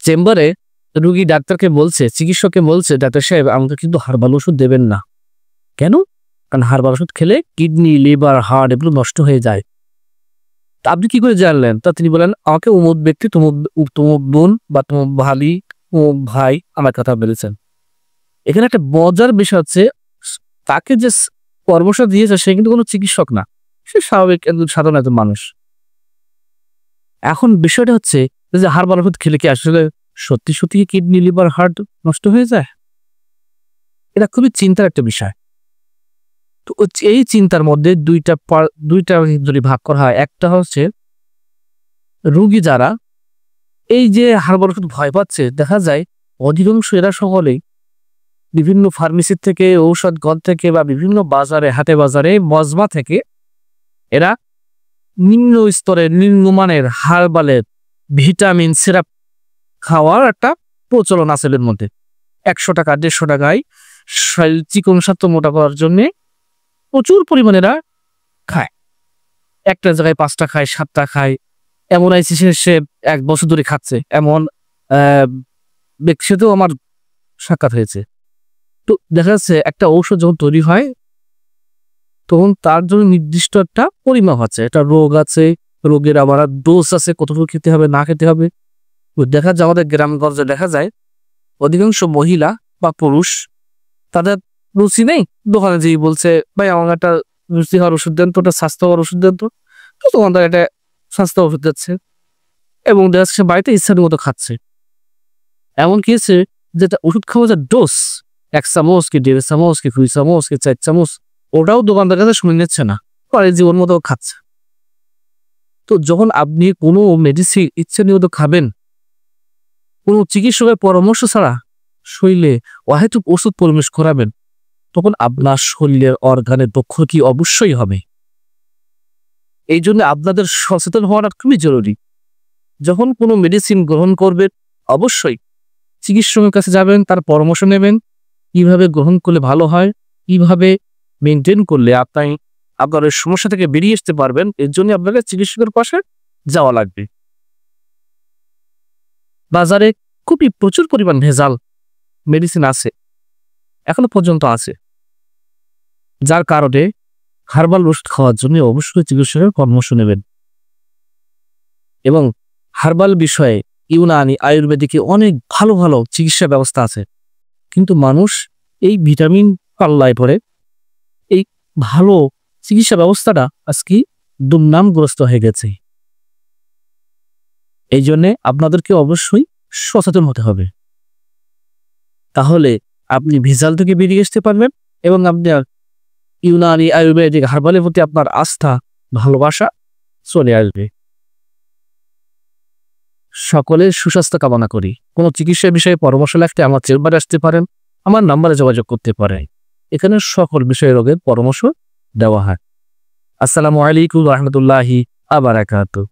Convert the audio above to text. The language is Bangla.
চেম্বারে রুগী ডাক্তারকে বলছে, চিকিৎসককে বলছে, ডাক্তার সাহেব আমাকে কিন্তু হার্বাল ওষুধ দেবেন না। কেন? কারণ হার্বাল ওষুধ খেলে কিডনি, লিভার, হার্ট এগুলো নষ্ট হয়ে যায়। তা আপনি কি করে জানলেন? তা তিনি বলেন, আমাকে অমুক ব্যক্তি, তমুক বোন বা তমুক ভাবি, অমুক ভাই আমার কথা বলেছেন। এখানে একটা মজার বিষয় হচ্ছে, তাকে যে পরামর্শ দিয়েছে সে কিন্তু কোনো চিকিৎসক না, সে স্বাভাবিক একজন সাধারণ একজন মানুষ। এখন বিষয়টা হচ্ছে যে হার্বাল ওষুধ খেলে কি আসলে সত্যি সত্যি কিডনি, লিভার, হার্ট নষ্ট হয়ে যায়? এটা খুবই চিন্তার একটা বিষয়। তো এই চিন্তার মধ্যে দুইটা যদি ভাগ করা হয়, একটা হচ্ছে রোগী যারা এই যে হার্বাল ওষুধ ভয় পাচ্ছে, দেখা যায় অধিকাংশ এরা সকলেই বিভিন্ন ফার্মেসি থেকে, ঔষধ ঘর থেকে বা বিভিন্ন বাজারে, হাটে বাজারে, মজমা থেকে এরা নিম্ন স্তরের, নিম্নমানের হার্বালের ভিটামিন সিরাপ খাওয়ার একটা প্রচলন আছে এর মধ্যে। 100 টাকা 150 টাকায় চিকন স্বাস্থ্য মোটা করার জন্য প্রচুর পরিমাণে এরা খায়। একটা জায়গায় 5টা খায়, 7টা খায়। এমন আইসি সে 1 বছর ধরে খাচ্ছে, এমন ব্যক্তির সাথেও আমার সাক্ষাৎ হয়েছে। তো দেখা যাচ্ছে একটা ঔষধ যখন তৈরি হয় তখন তার জন্য নির্দিষ্ট একটা পরিমাপ আছে, একটা রোগ আছে, রোগের আবার ডোজ আছে, কতটুকু খেতে হবে না খেতে হবে। দেখা যায় আমাদের গ্রামগঞ্জে দেখা যায় অধিকাংশ মহিলা বা পুরুষ তাদের রুচি নেই, দোকানে যেই বলছে ভাই আমার একটা রুচি হওয়ার ওষুধ দেন তো, ওটা স্বাস্থ্য হওয়ার ওষুধ দেন তো, দোকানদার একটা স্বাস্থ্য ওষুধ দিচ্ছে এবং দেখা যাচ্ছে বাড়িতে ইচ্ছার মতো খাচ্ছে। এমন কি হচ্ছে যেটা ওষুধ খাওয়া যায় ডোজ 1 চামচ কি 1.5 চামচ কি 2 চামচ কি 4 চামচ, ওটাও দোকানদার কাছে শুনে নিচ্ছে না, পরে জীবন মতো খাচ্ছে। তো যখন আপনি কোনো মেডিসিন ইচ্ছা নিয়ত খাবেন, কোনো চিকিৎসকের পরামর্শ ছাড়া শরীরে অহেতুক ওষুধ প্রবেশ করাবেন, তখন আপনার শরীরের অর্গানের ক্ষতি অবশ্যই হবে। এই জন্য আপনাদের সচেতন হওয়াটা খুবই জরুরি। যখন কোনো মেডিসিন গ্রহণ করবেন অবশ্যই চিকিৎসকের কাছে যাবেন, তার পরামর্শ নেবেন, কিভাবে গ্রহণ করলে ভালো হয়, কিভাবে মেনটেন করলে আপনি আপনার সমস্যা থেকে বেরিয়ে আসতে পারবেন। এর জন্য আপনাকে চিকিৎসকের পাশে যাওয়া লাগবে। বাজারে খুবই প্রচুর পরিমাণ ভেজাল মেডিসিন আছে, এখনো পর্যন্ত আছে, যার কারণে হার্বাল ওষুধ খাওয়ার জন্য অবশ্যই চিকিৎসকের পরামর্শ নেবেন। এবং হার্বাল বিষয়ে ইউনানি, আয়ুর্বেদিকে অনেক ভালো ভালো চিকিৎসা ব্যবস্থা আছে, কিন্তু মানুষ এই ভিটামিন পাল্লায় পড়ে এই ভালো চিকিৎসা ব্যবস্থাটা আজকে দুর্নামগ্রস্ত হয়ে গেছে। এই জন্যে আপনাদেরকে অবশ্যই সচেতন হতে হবে, তাহলে আপনি ভেজাল থেকে বেরিয়ে আসতে পারবেন এবং আপনার ইউনানি, আয়ুর্বেদিক, হার্বালের প্রতি আপনার আস্থা, ভালোবাসা চলে আসবে। সকলের সুস্বাস্থ্য কামনা করি। কোনো চিকিৎসা বিষয়ে পরামর্শ লাগতে আমার চেম্বারে আসতে পারেন, আমার নাম্বারে যোগাযোগ করতে পারেন। এখানে সকল বিষয়ে রোগের পরামর্শ দেওয়া হয়। আসসালামু আলাইকুম ওয়া রাহমাতুল্লাহি ওয়া বারাকাতুহু।